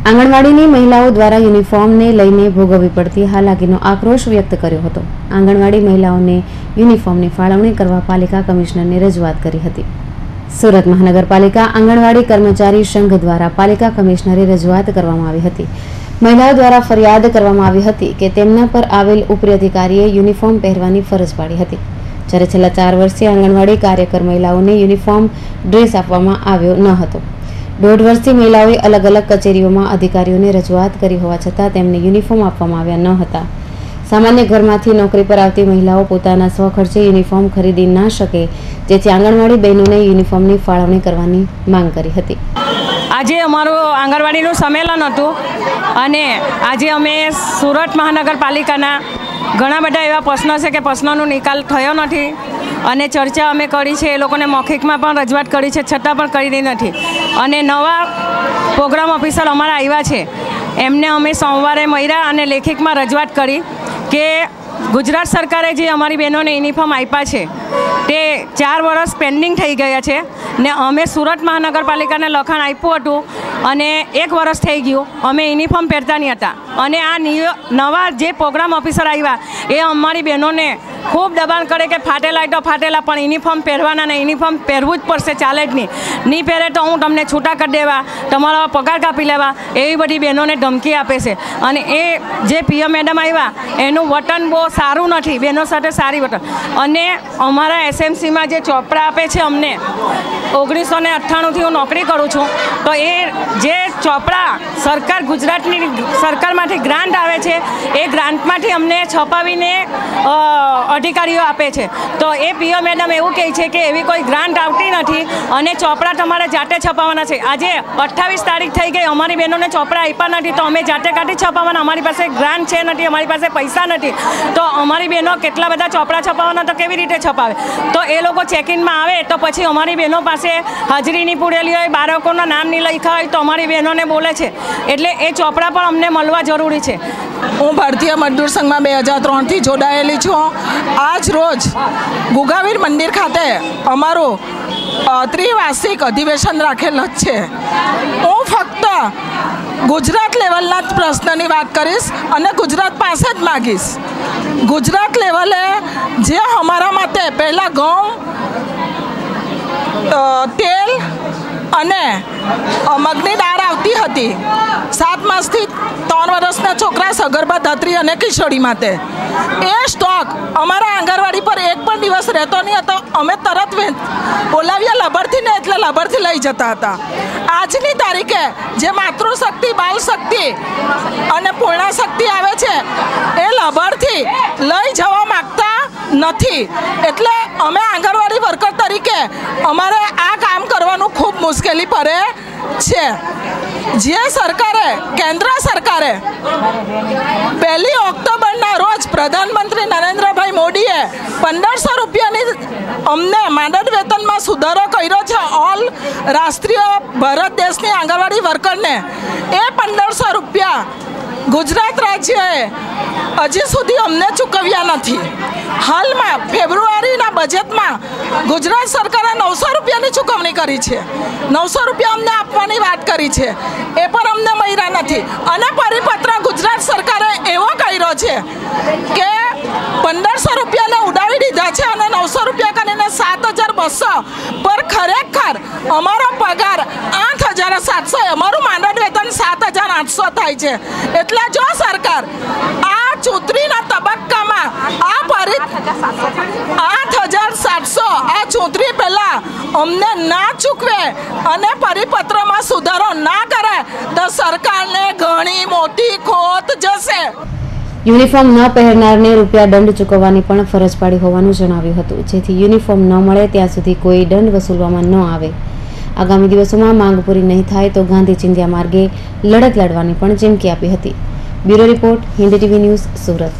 આંગણવાડીની મહિલાઓ દ્વારા યુનિફોર્મને લઈને ભોગવવી પડતી હાલાકીનો આક્રોશ વ્યક્ત કર્યો હતો। આંગણવાડી મહિલાઓને યુનિફોર્મની ફાળવણી કરવા પાલિકા કમિશનરને રજૂઆત કરી હતી। સુરત મહાનગરપાલિકા આંગણવાડી કર્મચારી સંઘ દ્વારા પાલિકા કમિશનરે રજૂઆત કરવામાં આવી હતી। મહિલાઓ દ્વારા ફરિયાદ કરવામાં આવી હતી કે તેમના પર આવેલ ઉપરી અધિકારીએ યુનિફોર્મ પહેરવાની ફરજ પાડી હતી, જ્યારે છેલ્લા 4 વર્ષથી આંગણવાડી કાર્યકર મહિલાઓને યુનિફોર્મ ડ્રેસ આપવામાં આવ્યો ન હતો। 1.5 વર્ષથી મહિલાઓએ અલગ અલગ કચેરીઓમાં અધિકારીઓને રજૂઆત કરી હોવા છતાં તેમને યુનિફોર્મ આપવામાં આવ્યા ન હતા। સામાન્ય ઘરમાંથી નોકરી પર આવતી મહિલાઓ પોતાના સ્વખર્ચે યુનિફોર્મ ખરીદી ન શકે, જેથી આંગણવાડી બહેનોને યુનિફોર્મની ફાળવણી કરવાની માંગ કરી હતી। આજે અમારું આંગણવાડીનું સંમેલન હતું અને આજે અમે સુરત મહાનગરપાલિકાના ઘણા બધા એવા પ્રશ્નો છે કે પ્રશ્નોનો નિકાલ થયો નથી અને ચર્ચા અમે કરી છે, એ લોકોને મૌખિકમાં પણ રજૂઆત કરી છે, છતાં પણ કરી નથી। અને નવા પ્રોગ્રામ ઓફિસર અમારા આવ્યા છે, એમને અમે સોમવારે મળ્યા અને લેખિતમાં રજૂઆત કરી કે ગુજરાત સરકારે જે અમારી બહેનોને યુનિફોર્મ આપ્યા છે તે 4 વર્ષ પેન્ડિંગ થઈ ગયા છે ને અમે સુરત મહાનગરપાલિકાને લખાણ આપ્યું હતું અને 1 વર્ષ થઈ ગયું, અમે યુનિફોર્મ પહેરતા નહીં હતા। અને આ નવા જે પ્રોગ્રામ ઓફિસર આવ્યા એ અમારી બહેનોને ખૂબ દબાણ કરે કે ફાટેલા તો ફાટેલા, પણ યુનિફોર્મ પહેરવાના ને યુનિફોર્મ પહેરવું જ પડશે, ચાલે જ નહીં પહેરે તો હું તમને છૂટા કરી દેવા, તમારા પગાર કાપી લેવા, એવી બધી બહેનોને ધમકી આપે છે। અને એ જે પીએમ મેડમ આવ્યા એનું વતન બહુ સારું નથી, બહેનો સાથે સારી વતન। અને અમારા એસએમસીમાં જે ચોપડા આપે છે અમને 1998થી હું નોકરી કરું છું, તો એ જે ચોપડા સરકાર ગુજરાતની સરકારમાંથી ગ્રાન્ટ આવે છે એ ગ્રાન્ટમાંથી અમને છપાવીને અધિકારીઓ આપે છે। તો એ પીઓ મેડમ એવું કહે છે કે એવી કોઈ ગ્રાન્ટ આવતી નથી અને ચોપડા તમારે જાતે છપાવવાના છે। આજે 28 તારીખ થઈ ગઈ, અમારી બહેનોને ચોપડા આપ્યા નથી, તો અમે જાતે કાઢી છપાવવાના, અમારી પાસે ગ્રાન્ટ છે નથી, અમારી પાસે પૈસા નથી, તો અમારી બહેનો કેટલા બધા ચોપડા છપાવવાના, તો કેવી રીતે છપાવે? તો એ લોકો ચેકિંગમાં આવે તો પછી અમારી બહેનો પાસે હાજરી નહીં પૂરેલી હોય, બાળકોના નામ નહીં લખ્યા હોય તો અમારી બહેનોને બોલે છે, એટલે એ ચોપડા પણ અમને મળવા જરૂરી છે। હું ભારતીય મજદૂર સંઘમાં 2003થી જોડાયેલી છું। આજ રોજ ગુગાવીર મંદિર ખાતે અમારું ત્રિવાર્ષિક અધિવેશન રાખેલ છે। હું ફક્ત ગુજરાત લેવલના જ પ્રશ્નની વાત કરીશ અને ગુજરાત પાસે જ માગીશ। ગુજરાત લેવલે જે અમારા માટે પહેલાં ઘઉં, તેલ અને મગની દાળ આવતી હતી 7 માસથી 3 વર્ષના છોકરા, સગર્ભા ધાત્રી અને કિશોરી માટે, એ સ્ટોક અમારા આંગણવાડી પર એક પણ દિવસ રહેતો નહીં હતો। અમે તરત બોલાવ્યા લાભાર્થીને એટલે લાભાર્થી લઈ જતા હતા। આજની તારીખે જે માતૃશક્તિ, બાલ શક્તિ અને પૂર્ણા શક્તિ આવે છે એ લાભાર્થી લઈ જવા માગતા નથી, એટલે અમે આંગણવાડી વર્કર તરીકે અમારે આ કામ કરવાનું ખૂબ મુશ્કેલી પડે છે। જે સરકારે, કેન્દ્ર સરકારે 1 ઓક્ટોબરના રોજ પ્રધાનમંત્રી નરેન્દ્રભાઈ મોદીએ 1500 રૂપિયાની અમને માનદ વેતનમાં સુધારો કર્યો છે ઓલ રાષ્ટ્રીય ભારત દેશની આંગણવાડી વર્કરને, એ 1500 રૂપિયા ગુજરાત રાજ્યએ હજી સુધી અમને ચૂકવ્યા નથી। હાલમાં ફેબ્રુઆરીના બજેટમાં ગુજરાત સરકારે 900 રૂપિયાની ચૂકવણી કરી છે, 900 રૂપિયા અમને આપવાની વાત કરી છે, એ પણ અમને મળ્યા નથી। અને પરિપત્ર ગુજરાત સરકારે એવો કર્યો છે કે 1500 રૂપિયાને ઉડાવી દીધા છે અને 900 રૂપિયા કરીને 7200 પર ખરેખર અમારો પગાર 8700, અમારું માનદ વેતન 7800 થાય છે। એટલે જો સરકાર આ ચૂંટણીના તબક્કામાં આ 8700 આ ચૂંટણી પહેલા અમને ના ચૂકવે અને પરિપત્રમાં સુધારો ના કરે તો સરકારને ઘણી મોટી ખોટ જશે। યુનિફોર્મ ન પહેરનારને રૂપિયા દંડ ચૂકવવાની પણ ફરજ પાડી હોવાનું જણાવ્યું હતું, જેથી યુનિફોર્મ ન મળે ત્યાં સુધી કોઈ દંડ વસૂલવામાં ન આવે। આગામી દિવસોમાં માંગ પૂરી નહીં થાય તો ગાંધી ચિંધ્યા માર્ગે લડત લડવાની પણ ચીમકી આપી હતી। Bureau report, Hindi TV news, Surat.